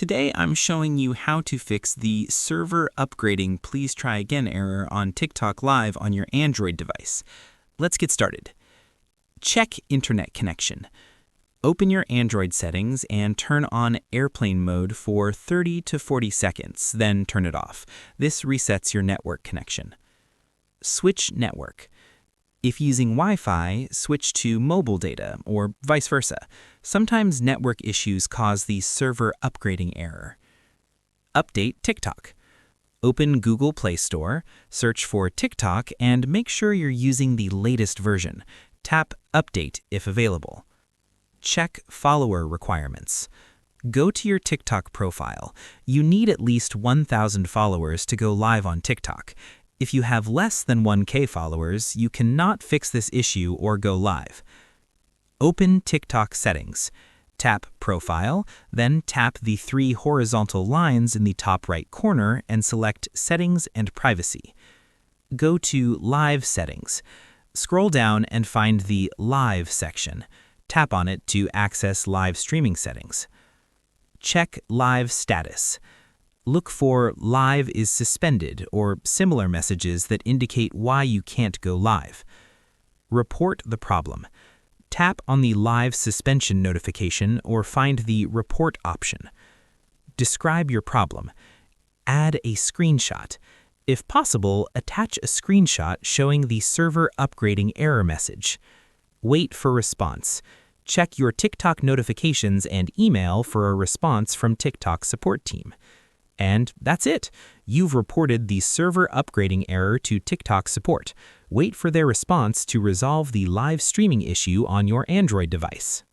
Today I'm showing you how to fix the server upgrading please try again error on TikTok Live on your Android device. Let's get started. Check internet connection. Open your Android settings and turn on airplane mode for 30 to 40 seconds, then turn it off. This resets your network connection. Switch network. If using Wi-Fi, switch to mobile data or vice versa. Sometimes network issues cause the server upgrading error. Update TikTok. Open Google Play Store, search for TikTok, and make sure you're using the latest version. Tap Update if available. Check follower requirements. Go to your TikTok profile. You need at least 1,000 followers to go live on TikTok. If you have less than 1K followers, you cannot fix this issue or go live. Open TikTok settings. Tap Profile, then tap the 3 horizontal lines in the top right corner and select Settings and Privacy. Go to Live Settings. Scroll down and find the Live section. Tap on it to access live streaming settings. Check Live Status. Look for Live is suspended or similar messages that indicate why you can't go live. Report the problem. Tap on the live suspension notification or find the Report option. Describe your problem. Add a screenshot. If possible, attach a screenshot showing the server upgrading error message. Wait for response. Check your TikTok notifications and email for a response from TikTok support team. And that's it. You've reported the server upgrading error to TikTok support. Wait for their response to resolve the live streaming issue on your Android device.